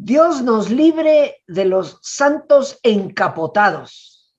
Dios nos libre de los santos encapotados.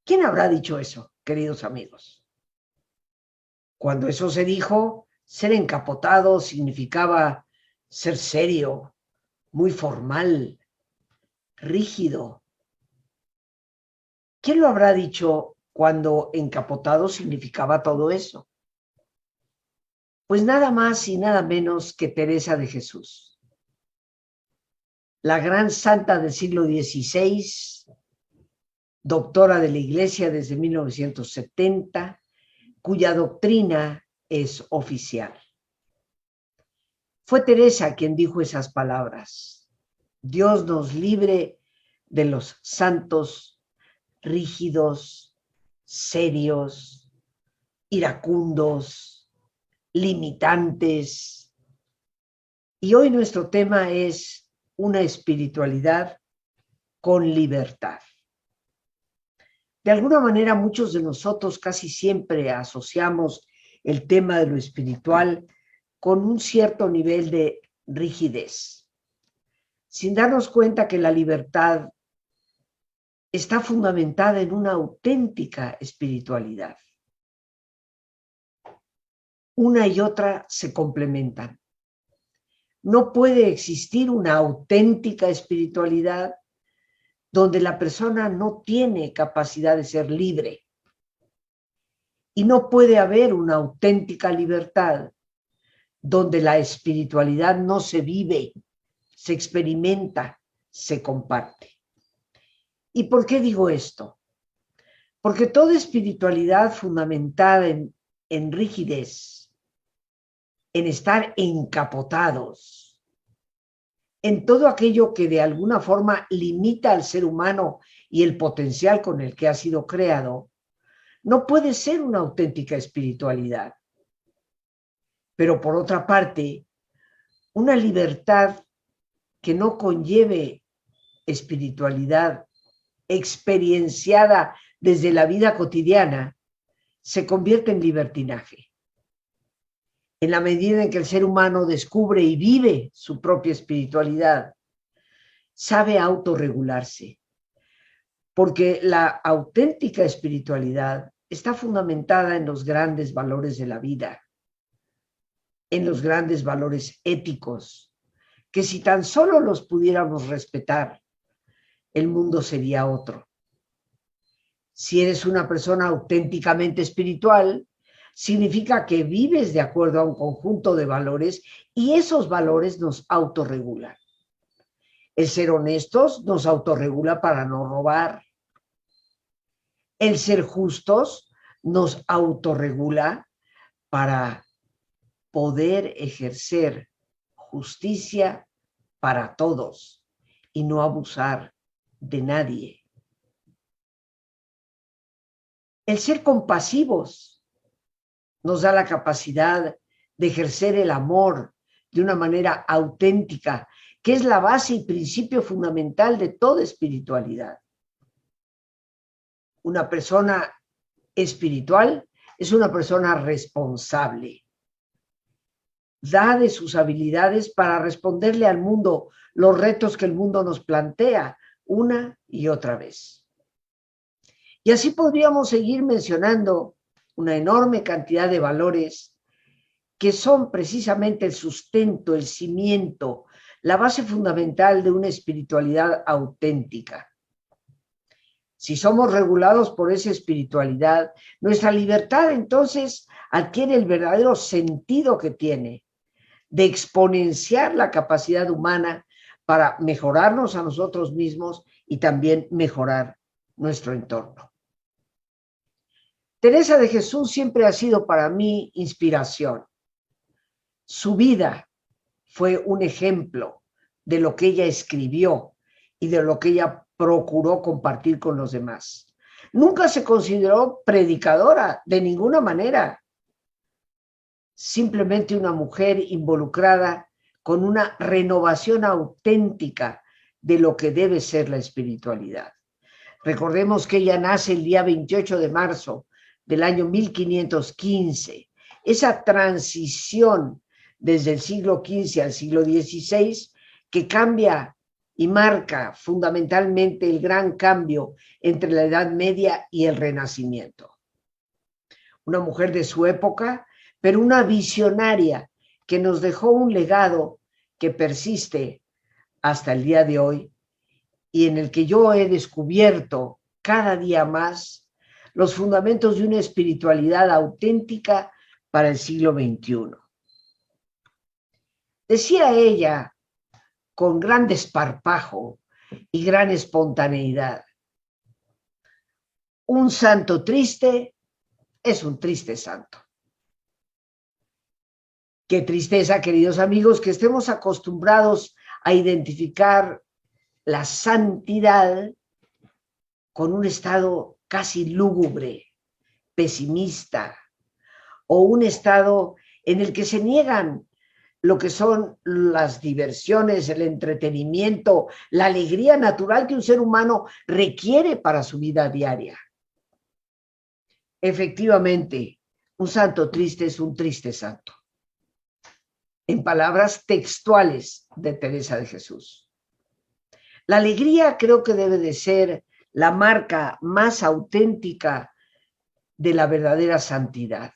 ¿Quién habrá dicho eso, queridos amigos? Cuando eso se dijo, ser encapotado significaba ser serio, muy formal, rígido. ¿Quién lo habrá dicho cuando encapotado significaba todo eso? Pues nada más y nada menos que Teresa de Jesús, la gran santa del siglo XVI, doctora de la Iglesia desde 1970, cuya doctrina es oficial. Fue Teresa quien dijo esas palabras. Dios nos libre de los santos rígidos, serios, iracundos, limitantes. Y hoy nuestro tema es una espiritualidad con libertad. De alguna manera, muchos de nosotros casi siempre asociamos el tema de lo espiritual con un cierto nivel de rigidez, sin darnos cuenta que la libertad está fundamentada en una auténtica espiritualidad. Una y otra se complementan. No puede existir una auténtica espiritualidad donde la persona no tiene capacidad de ser libre. Y no puede haber una auténtica libertad donde la espiritualidad no se vive, se experimenta, se comparte. ¿Y por qué digo esto? Porque toda espiritualidad fundamentada en rigidez, en estar encapotados, en todo aquello que de alguna forma limita al ser humano y el potencial con el que ha sido creado, no puede ser una auténtica espiritualidad. Pero por otra parte, una libertad que no conlleve espiritualidad experienciada desde la vida cotidiana, se convierte en libertinaje. En la medida en que el ser humano descubre y vive su propia espiritualidad, sabe autorregularse, porque la auténtica espiritualidad está fundamentada en los grandes valores de la vida, en los grandes valores éticos, que si tan solo los pudiéramos respetar, el mundo sería otro. Si eres una persona auténticamente espiritual, significa que vives de acuerdo a un conjunto de valores y esos valores nos autorregulan. El ser honestos nos autorregula para no robar. El ser justos nos autorregula para poder ejercer justicia para todos y no abusar de nadie. El ser compasivos nos da la capacidad de ejercer el amor de una manera auténtica, que es la base y principio fundamental de toda espiritualidad. Una persona espiritual es una persona responsable. Da de sus habilidades para responderle al mundo los retos que el mundo nos plantea una y otra vez. Y así podríamos seguir mencionando una enorme cantidad de valores que son precisamente el sustento, el cimiento, la base fundamental de una espiritualidad auténtica. Si somos regulados por esa espiritualidad, nuestra libertad entonces adquiere el verdadero sentido que tiene de exponenciar la capacidad humana para mejorarnos a nosotros mismos y también mejorar nuestro entorno. Teresa de Jesús siempre ha sido para mí inspiración. Su vida fue un ejemplo de lo que ella escribió y de lo que ella procuró compartir con los demás. Nunca se consideró predicadora de ninguna manera. Simplemente una mujer involucrada con una renovación auténtica de lo que debe ser la espiritualidad. Recordemos que ella nace el día 28 de marzo del año 1515. Esa transición desde el siglo XV al siglo XVI que cambia y marca fundamentalmente el gran cambio entre la Edad Media y el Renacimiento. Una mujer de su época, pero una visionaria que nos dejó un legado que persiste hasta el día de hoy y en el que yo he descubierto cada día más los fundamentos de una espiritualidad auténtica para el siglo XXI. Decía ella con gran desparpajo y gran espontaneidad: un santo triste es un triste santo. Qué tristeza, queridos amigos, que estemos acostumbrados a identificar la santidad con un estado casi lúgubre, pesimista, o un estado en el que se niegan lo que son las diversiones, el entretenimiento, la alegría natural que un ser humano requiere para su vida diaria. Efectivamente, un santo triste es un triste santo. En palabras textuales de Teresa de Jesús. La alegría creo que debe de ser la marca más auténtica de la verdadera santidad.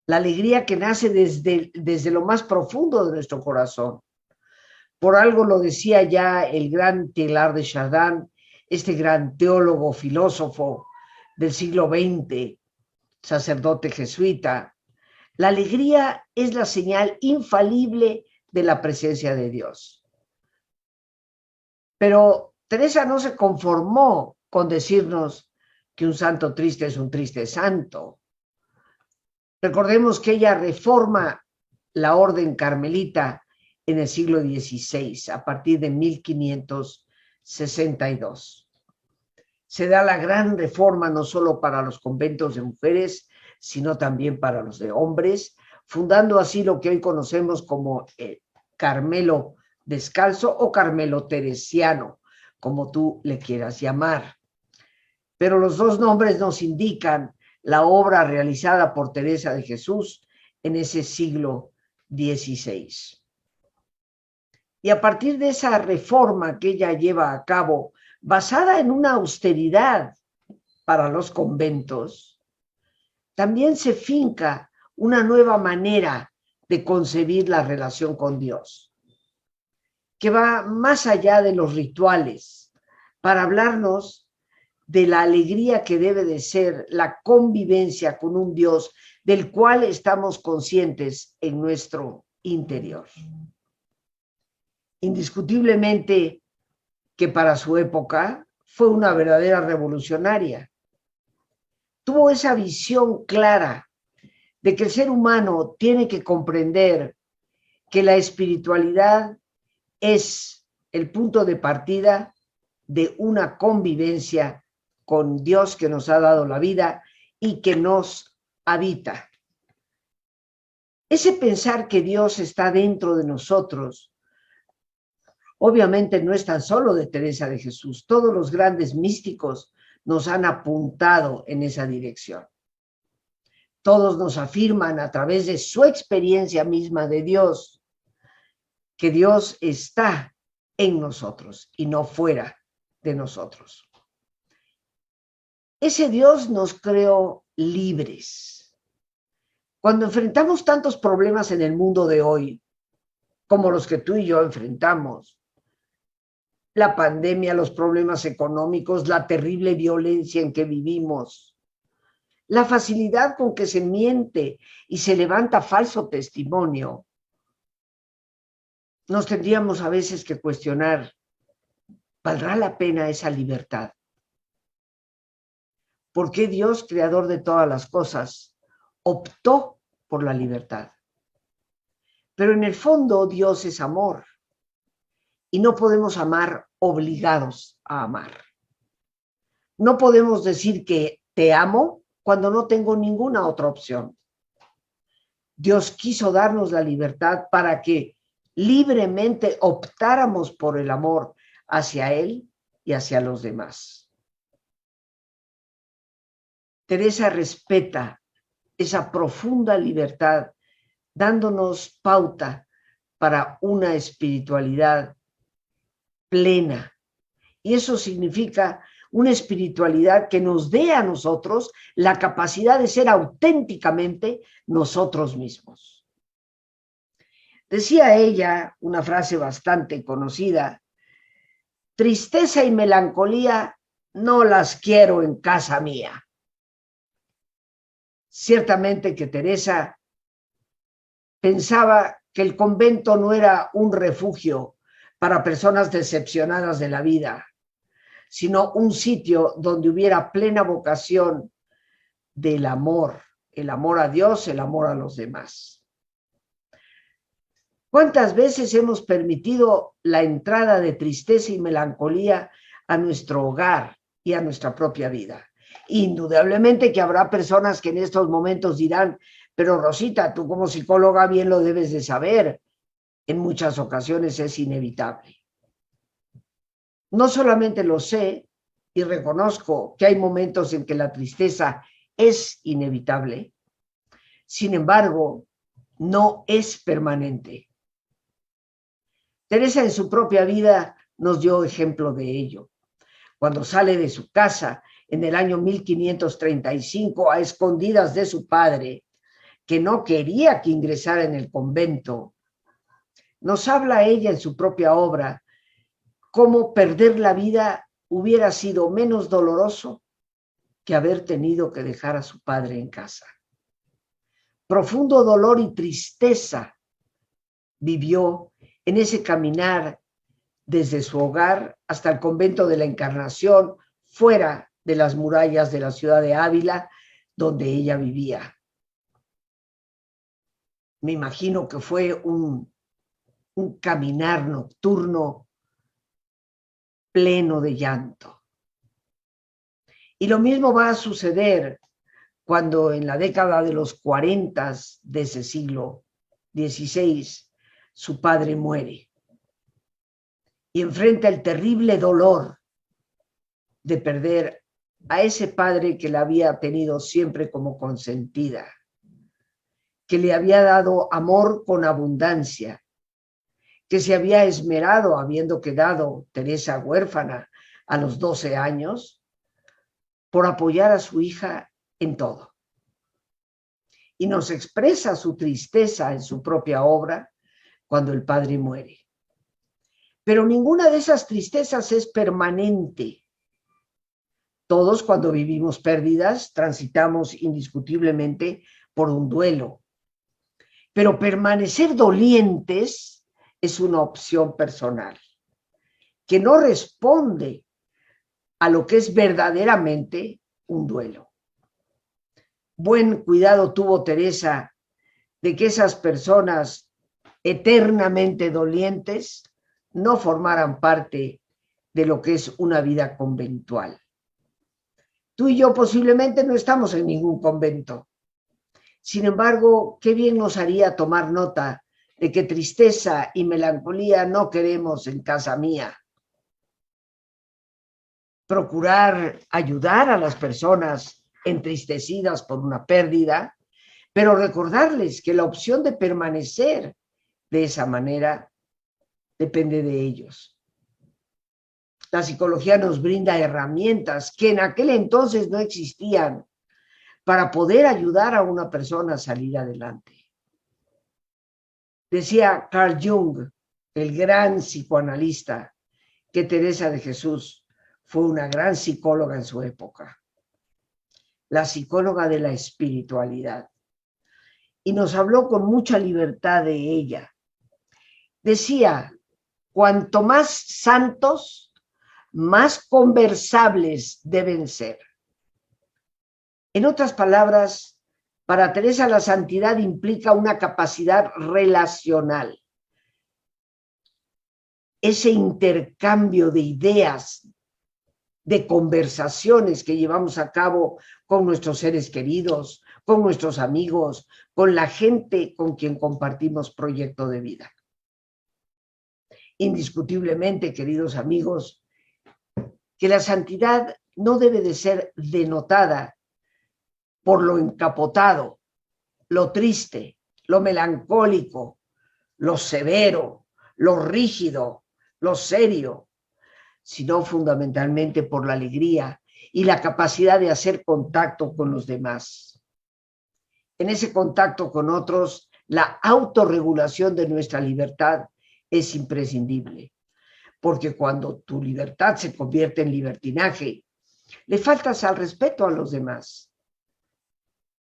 La alegría que nace desde lo más profundo de nuestro corazón. Por algo lo decía ya el gran Teilhard de Chardin, este gran teólogo, filósofo del siglo XX, sacerdote jesuita. La alegría es la señal infalible de la presencia de Dios. Pero Teresa no se conformó con decirnos que un santo triste es un triste santo. Recordemos que ella reforma la orden carmelita en el siglo XVI, a partir de 1562. Se da la gran reforma no solo para los conventos de mujeres, sino también para los de hombres, fundando así lo que hoy conocemos como el Carmelo Descalzo o Carmelo Teresiano, como tú le quieras llamar. Pero los dos nombres nos indican la obra realizada por Teresa de Jesús en ese siglo XVI. Y a partir de esa reforma que ella lleva a cabo, basada en una austeridad para los conventos, también se finca una nueva manera de concebir la relación con Dios, que va más allá de los rituales, para hablarnos de la alegría que debe de ser la convivencia con un Dios del cual estamos conscientes en nuestro interior. Indiscutiblemente que para su época fue una verdadera revolucionaria. Tuvo esa visión clara de que el ser humano tiene que comprender que la espiritualidad es el punto de partida de una convivencia con Dios que nos ha dado la vida y que nos habita. Ese pensar que Dios está dentro de nosotros, obviamente no es tan solo de Teresa de Jesús, todos los grandes místicos nos han apuntado en esa dirección. Todos nos afirman a través de su experiencia misma de Dios, que Dios está en nosotros y no fuera de nosotros. Ese Dios nos creó libres. Cuando enfrentamos tantos problemas en el mundo de hoy, como los que tú y yo enfrentamos, la pandemia, los problemas económicos, la terrible violencia en que vivimos, la facilidad con que se miente y se levanta falso testimonio, nos tendríamos a veces que cuestionar, ¿valdrá la pena esa libertad? ¿Por qué Dios, creador de todas las cosas, optó por la libertad? Pero en el fondo Dios es amor y no podemos amar obligados a amar. No podemos decir que te amo cuando no tengo ninguna otra opción. Dios quiso darnos la libertad para que libremente optáramos por el amor hacia Él y hacia los demás. Teresa respeta esa profunda libertad, dándonos pauta para una espiritualidad plena. Y eso significa una espiritualidad que nos dé a nosotros la capacidad de ser auténticamente nosotros mismos. Decía ella una frase bastante conocida: tristeza y melancolía no las quiero en casa mía. Ciertamente que Teresa pensaba que el convento no era un refugio para personas decepcionadas de la vida, sino un sitio donde hubiera plena vocación del amor, el amor a Dios, el amor a los demás. ¿Cuántas veces hemos permitido la entrada de tristeza y melancolía a nuestro hogar y a nuestra propia vida? Indudablemente que habrá personas que en estos momentos dirán: pero Rosita, tú como psicóloga bien lo debes de saber. En muchas ocasiones es inevitable. No solamente lo sé y reconozco que hay momentos en que la tristeza es inevitable, sin embargo, no es permanente. Teresa en su propia vida nos dio ejemplo de ello. Cuando sale de su casa en el año 1535 a escondidas de su padre, que no quería que ingresara en el convento, nos habla ella en su propia obra cómo perder la vida hubiera sido menos doloroso que haber tenido que dejar a su padre en casa. Profundo dolor y tristeza vivió en ese caminar desde su hogar hasta el convento de la Encarnación, fuera de las murallas de la ciudad de Ávila, donde ella vivía. Me imagino que fue un caminar nocturno pleno de llanto. Y lo mismo va a suceder cuando en la década de los 40 de ese siglo XVI su padre muere y enfrenta el terrible dolor de perder a ese padre que la había tenido siempre como consentida, que le había dado amor con abundancia, que se había esmerado, habiendo quedado Teresa huérfana a los 12 años, por apoyar a su hija en todo. Y nos expresa su tristeza en su propia obra cuando el padre muere. Pero ninguna de esas tristezas es permanente. Todos, cuando vivimos pérdidas, transitamos indiscutiblemente por un duelo. Pero permanecer dolientes es una opción personal, que no responde a lo que es verdaderamente un duelo. Buen cuidado tuvo Teresa de que esas personas eternamente dolientes no formaran parte de lo que es una vida conventual. Tú y yo posiblemente no estamos en ningún convento. Sin embargo, qué bien nos haría tomar nota de que tristeza y melancolía no queremos en casa mía. Procurar ayudar a las personas entristecidas por una pérdida, pero recordarles que la opción de permanecer de esa manera depende de ellos. La psicología nos brinda herramientas que en aquel entonces no existían para poder ayudar a una persona a salir adelante. Decía Carl Jung, el gran psicoanalista, que Teresa de Jesús fue una gran psicóloga en su época, la psicóloga de la espiritualidad, y nos habló con mucha libertad de ella. Decía: cuanto más santos, más conversables deben ser. En otras palabras, para Teresa la santidad implica una capacidad relacional. Ese intercambio de ideas, de conversaciones que llevamos a cabo con nuestros seres queridos, con nuestros amigos, con la gente con quien compartimos proyecto de vida. Indiscutiblemente, queridos amigos, que la santidad no debe de ser denotada por lo encapotado, lo triste, lo melancólico, lo severo, lo rígido, lo serio, sino fundamentalmente por la alegría y la capacidad de hacer contacto con los demás. En ese contacto con otros, la autorregulación de nuestra libertad es imprescindible, porque cuando tu libertad se convierte en libertinaje, le faltas al respeto a los demás.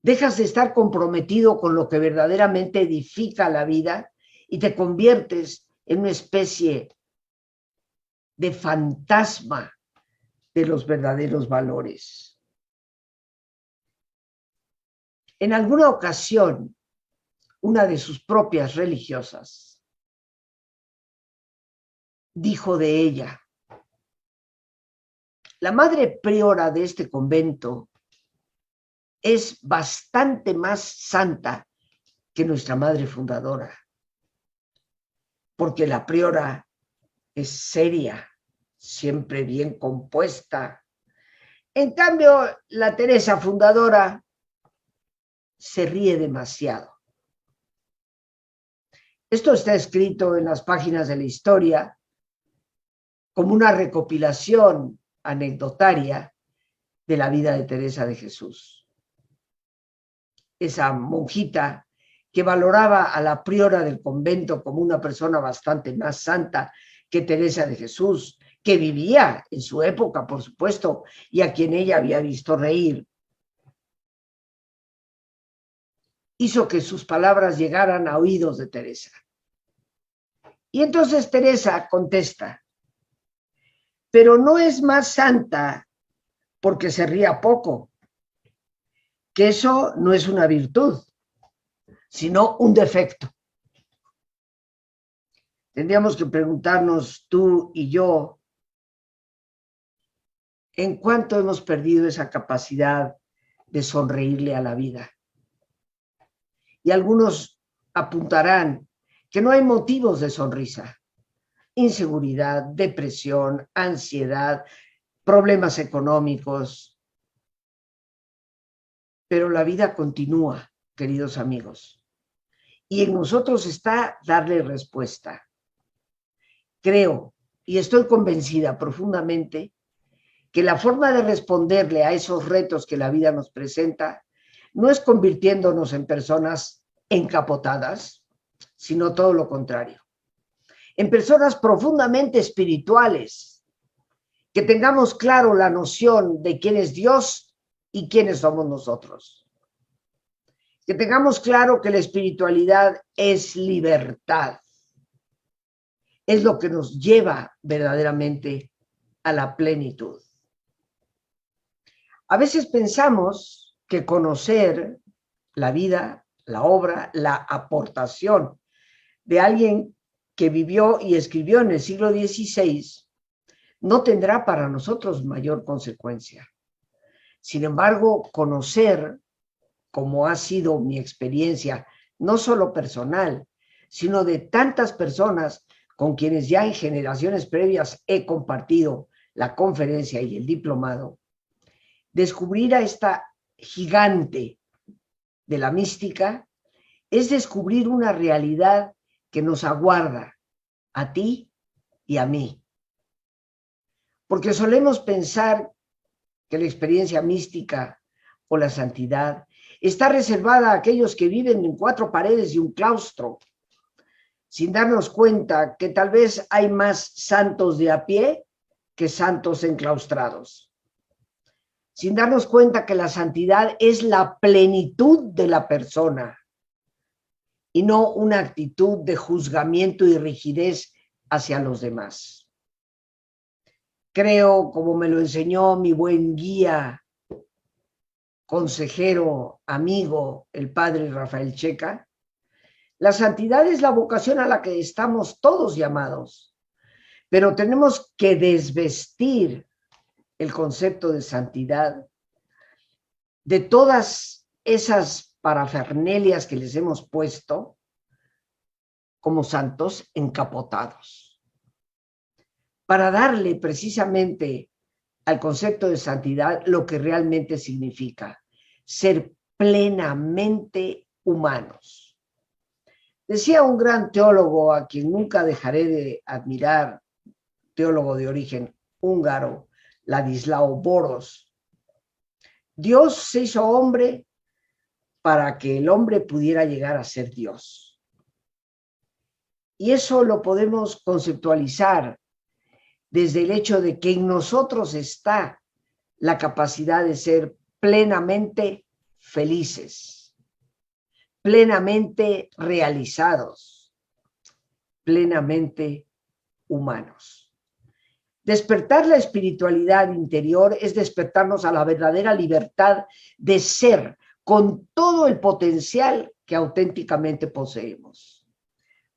Dejas de estar comprometido con lo que verdaderamente edifica la vida y te conviertes en una especie de fantasma de los verdaderos valores. En alguna ocasión, una de sus propias religiosas dijo de ella: la madre priora de este convento es bastante más santa que nuestra madre fundadora, porque la priora es seria, siempre bien compuesta. En cambio, la Teresa fundadora se ríe demasiado. Esto está escrito en las páginas de la historia como una recopilación anecdotaria de la vida de Teresa de Jesús. Esa monjita que valoraba a la priora del convento como una persona bastante más santa que Teresa de Jesús, que vivía en su época, por supuesto, y a quien ella había visto reír, hizo que sus palabras llegaran a oídos de Teresa. Y entonces Teresa contesta: pero no es más santa porque se ría poco, que eso no es una virtud, sino un defecto. Tendríamos que preguntarnos tú y yo, ¿en cuánto hemos perdido esa capacidad de sonreírle a la vida? Y algunos apuntarán que no hay motivos de sonrisa: inseguridad, depresión, ansiedad, problemas económicos. Pero la vida continúa, queridos amigos, y en nosotros está darle respuesta. Creo y estoy convencida profundamente que la forma de responderle a esos retos que la vida nos presenta no es convirtiéndonos en personas encapotadas, sino todo lo contrario, en personas profundamente espirituales, que tengamos claro la noción de quién es Dios y quiénes somos nosotros. Que tengamos claro que la espiritualidad es libertad, es lo que nos lleva verdaderamente a la plenitud. A veces pensamos que conocer la vida, la obra, la aportación de alguien que vivió y escribió en el siglo XVI no tendrá para nosotros mayor consecuencia. Sin embargo, conocer, como ha sido mi experiencia, no solo personal, sino de tantas personas con quienes ya en generaciones previas he compartido la conferencia y el diplomado, descubrir a esta gigante de la mística es descubrir una realidad que nos aguarda a ti y a mí. Porque solemos pensar que la experiencia mística o la santidad está reservada a aquellos que viven en 4 paredes de un claustro, sin darnos cuenta que tal vez hay más santos de a pie que santos enclaustrados. Sin darnos cuenta que la santidad es la plenitud de la persona y no una actitud de juzgamiento y rigidez hacia los demás. Creo, como me lo enseñó mi buen guía, consejero, amigo, el padre Rafael Checa, la santidad es la vocación a la que estamos todos llamados, pero tenemos que desvestir el concepto de santidad de todas esas parafernelias que les hemos puesto como santos encapotados, para darle precisamente al concepto de santidad lo que realmente significa: ser plenamente humanos. Decía un gran teólogo a quien nunca dejaré de admirar, teólogo de origen húngaro, Ladislao Boros: Dios se hizo hombre para que el hombre pudiera llegar a ser Dios. Y eso lo podemos conceptualizar desde el hecho de que en nosotros está la capacidad de ser plenamente felices, plenamente realizados, plenamente humanos. Despertar la espiritualidad interior es despertarnos a la verdadera libertad de ser con todo el potencial que auténticamente poseemos.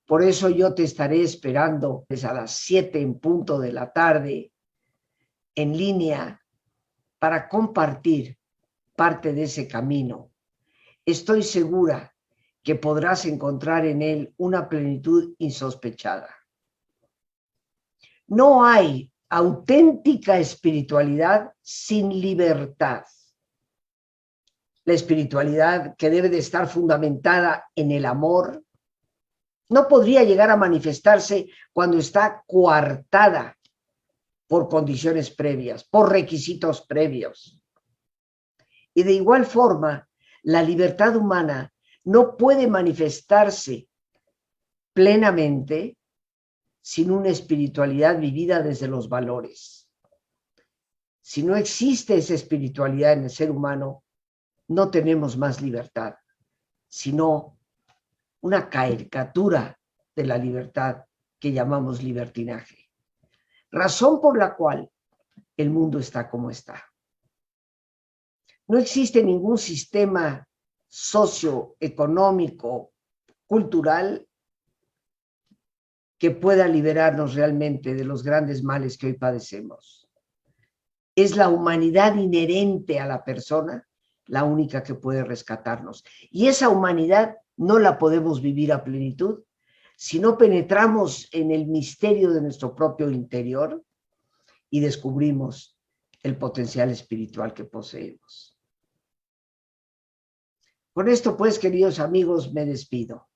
Por eso yo te estaré esperando a las 7 en punto de la tarde en línea para compartir parte de ese camino. Estoy segura que podrás encontrar en él una plenitud insospechada. No hay auténtica espiritualidad sin libertad. La espiritualidad, que debe de estar fundamentada en el amor, no podría llegar a manifestarse cuando está coartada por condiciones previas, por requisitos previos. Y de igual forma, la libertad humana no puede manifestarse plenamente sin una espiritualidad vivida desde los valores. Si no existe esa espiritualidad en el ser humano, no tenemos más libertad, sino una caricatura de la libertad que llamamos libertinaje. Razón por la cual el mundo está como está. No existe ningún sistema socioeconómico, cultural, que pueda liberarnos realmente de los grandes males que hoy padecemos. Es la humanidad inherente a la persona la única que puede rescatarnos. Y esa humanidad no la podemos vivir a plenitud si no penetramos en el misterio de nuestro propio interior y descubrimos el potencial espiritual que poseemos. Con esto, pues, queridos amigos, me despido.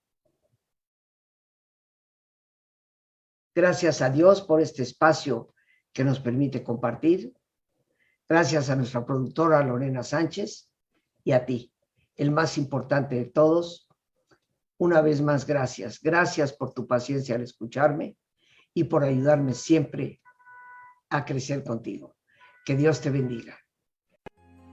Gracias a Dios por este espacio que nos permite compartir. Gracias a nuestra productora Lorena Sánchez y a ti, el más importante de todos. Una vez más, gracias. Gracias por tu paciencia al escucharme y por ayudarme siempre a crecer contigo. Que Dios te bendiga.